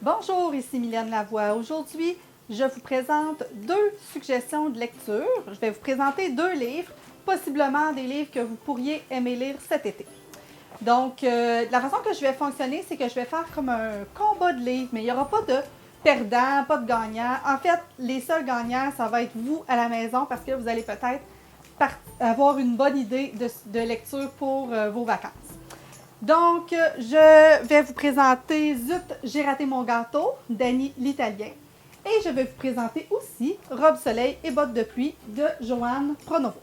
Bonjour, ici Mylène Lavoie. Aujourd'hui, je vous présente deux suggestions de lecture. Je vais vous présenter deux livres, possiblement des livres que vous pourriez aimer lire cet été. Donc, la façon que je vais fonctionner, c'est que je vais faire comme un combat de livres, mais il n'y aura pas de perdant, pas de gagnant. En fait, les seuls gagnants, ça va être vous à la maison parce que vous allez peut-être avoir une bonne idée de lecture pour vos vacances. Donc, je vais vous présenter Zut, j'ai raté mon gâteau d'Annie l'Italien. Et je vais vous présenter aussi Robe Soleil et bottes de pluie de Joanne Pronovo.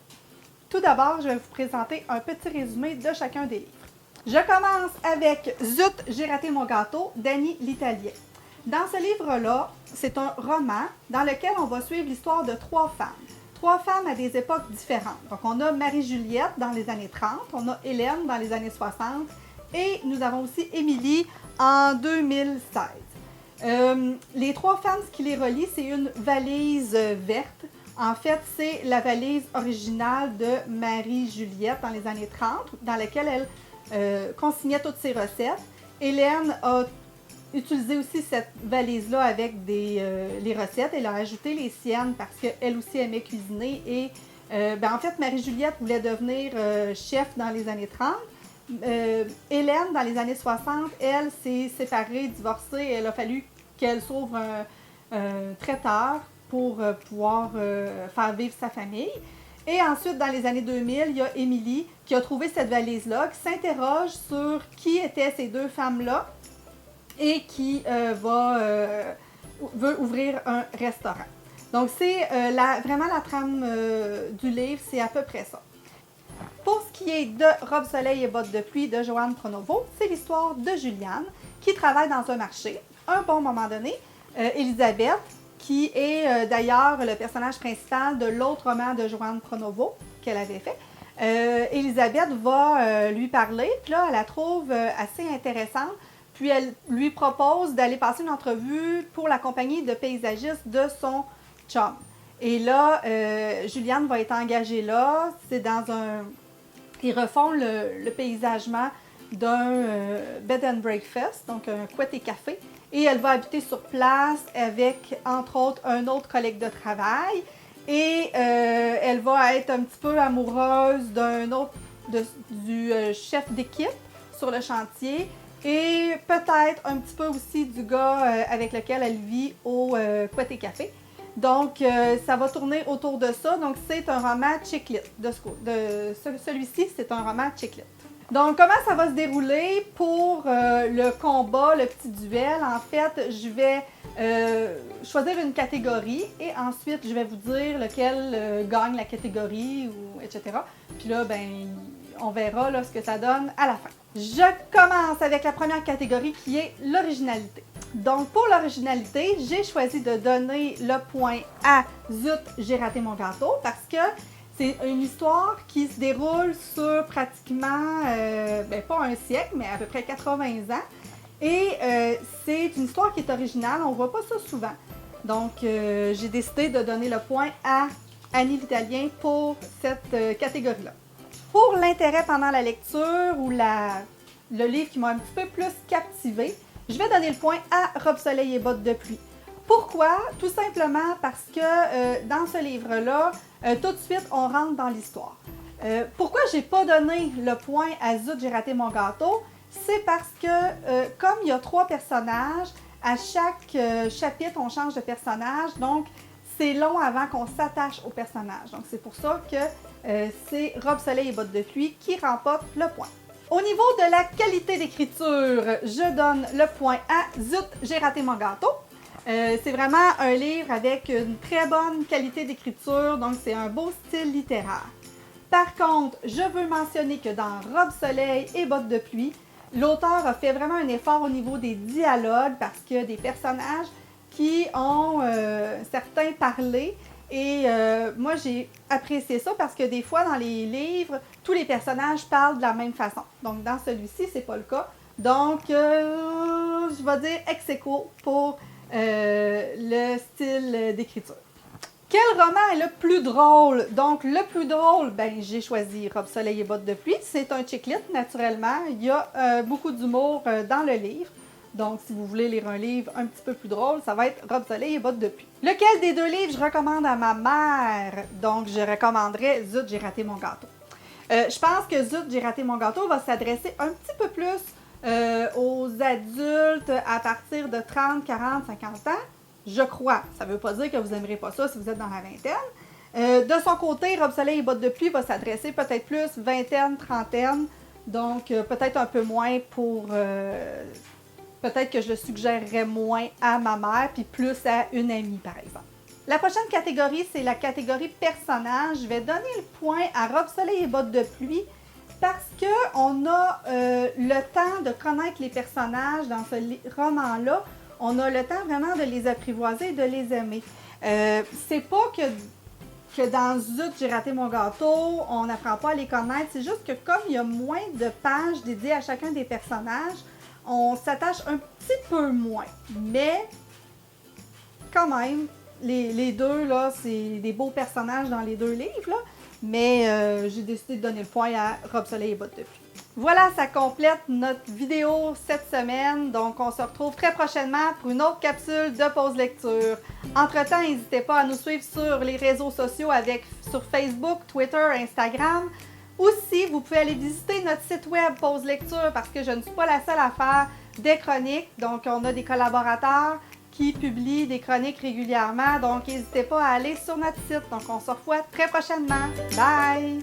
Tout d'abord, je vais vous présenter un petit résumé de chacun des livres. Je commence avec Zut, j'ai raté mon gâteau d'Annie l'Italien. Dans ce livre-là, c'est un roman dans lequel on va suivre l'histoire de trois femmes. Trois femmes à des époques différentes. Donc, on a Marie-Juliette dans les années 30, on a Hélène dans les années 60 et nous avons aussi Émilie en 2016. Les trois femmes, ce qui les relie, c'est une valise verte. En fait, c'est la valise originale de Marie-Juliette dans les années 30, dans laquelle elle consignait toutes ses recettes. Hélène a utilisé aussi cette valise-là avec les recettes. Elle a ajouté les siennes parce qu'elle aussi aimait cuisiner. Et en fait, Marie-Juliette voulait devenir chef dans les années 30. Hélène, dans les années 60, elle s'est séparée, divorcée. Elle a fallu qu'elle s'ouvre un traiteur pour pouvoir faire vivre sa famille. Et ensuite, dans les années 2000, il y a Émilie qui a trouvé cette valise-là, qui s'interroge sur qui étaient ces deux femmes-là et qui veut ouvrir un restaurant. Donc, c'est vraiment la trame du livre, c'est à peu près ça. Pour ce qui est de Robe Soleil et bottes de pluie de Joanne Pronovo, c'est l'histoire de Juliane qui travaille dans un marché. À un bon moment donné, Elisabeth, qui est d'ailleurs le personnage principal de l'autre roman de Joanne Pronovo qu'elle avait fait. Elisabeth va lui parler, puis là, elle la trouve assez intéressante, puis elle lui propose d'aller passer une entrevue pour la compagnie de paysagistes de son chum. Et là, Juliane va être engagée là, c'est dans un... Ils refont le paysagement d'un bed and breakfast, donc un couette et café. Et elle va habiter sur place avec, entre autres, un autre collègue de travail. Et elle va être un petit peu amoureuse du chef d'équipe sur le chantier. Et peut-être un petit peu aussi du gars avec lequel elle vit au couette et café. Donc, ça va tourner autour de ça. Donc, c'est un roman chick-lit. Celui-ci, c'est un roman chick-lit. Donc, comment ça va se dérouler pour le combat, le petit duel? En fait, je vais choisir une catégorie et ensuite, je vais vous dire lequel gagne la catégorie, etc. Puis là, on verra là, ce que ça donne à la fin. Je commence avec la première catégorie qui est l'originalité. Donc, pour l'originalité, j'ai choisi de donner le point à Zut, j'ai raté mon gâteau parce que c'est une histoire qui se déroule sur pratiquement, pas un siècle, mais à peu près 80 ans. Et c'est une histoire qui est originale, on ne voit pas ça souvent. Donc, j'ai décidé de donner le point à Annie l'Italien pour cette catégorie-là. Pour l'intérêt pendant la lecture ou le livre qui m'a un petit peu plus captivée, je vais donner le point à Robe Soleil et bottes de pluie. Pourquoi? Tout simplement parce que dans ce livre-là, tout de suite, on rentre dans l'histoire. Pourquoi je n'ai pas donné le point à Zut, j'ai raté mon gâteau? C'est parce que, comme il y a trois personnages, à chaque chapitre, on change de personnage. Donc, c'est long avant qu'on s'attache au personnage. Donc, c'est pour ça que c'est Robe Soleil et bottes de pluie qui remporte le point. Au niveau de la qualité d'écriture, je donne le point à Zut, j'ai raté mon gâteau. C'est vraiment un livre avec une très bonne qualité d'écriture, donc c'est un beau style littéraire. Par contre, je veux mentionner que dans Robe Soleil et bottes de pluie, l'auteur a fait vraiment un effort au niveau des dialogues parce qu'il y a des personnages qui ont certains parlé. Et moi, j'ai apprécié ça parce que des fois, dans les livres, tous les personnages parlent de la même façon. Donc, dans celui-ci, c'est pas le cas. Donc, je vais dire ex aequo pour le style d'écriture. Quel roman est le plus drôle? Donc, le plus drôle, j'ai choisi Robe Soleil et bottes de pluie. C'est un chick-lit, naturellement. Il y a beaucoup d'humour dans le livre. Donc, si vous voulez lire un livre un petit peu plus drôle, ça va être Robe Soleil et bottes de pluie. Lequel des deux livres je recommande à ma mère? Donc, je recommanderais Zut, j'ai raté mon gâteau. Je pense que Zut, j'ai raté mon gâteau va s'adresser un petit peu plus aux adultes à partir de 30, 40, 50 ans. Je crois. Ça ne veut pas dire que vous n'aimerez pas ça si vous êtes dans la vingtaine. De son côté, Robe Soleil et bottes de pluie va s'adresser peut-être plus vingtaine, trentaine. Donc, peut-être un peu moins pour... peut-être que je le suggérerais moins à ma mère, puis plus à une amie, par exemple. La prochaine catégorie, c'est la catégorie personnage. Je vais donner le point à Robe Soleil et bottes de pluie parce qu'on a le temps de connaître les personnages dans ce roman-là. On a le temps vraiment de les apprivoiser et de les aimer. C'est pas que dans Zut, j'ai raté mon gâteau, on n'apprend pas à les connaître. C'est juste que comme il y a moins de pages dédiées à chacun des personnages, on s'attache un petit peu moins. Mais quand même, les deux, là, c'est des beaux personnages dans les deux livres, là. Mais j'ai décidé de donner le point à Robe Soleil et bottes de pluie. Voilà, ça complète notre vidéo cette semaine. Donc, on se retrouve très prochainement pour une autre capsule de pause lecture. Entre-temps, n'hésitez pas à nous suivre sur les réseaux sociaux sur Facebook, Twitter, Instagram. Aussi, vous pouvez aller visiter notre site web Pause Lecture parce que je ne suis pas la seule à faire des chroniques. Donc, on a des collaborateurs qui publient des chroniques régulièrement. Donc, n'hésitez pas à aller sur notre site. Donc, on se revoit très prochainement. Bye!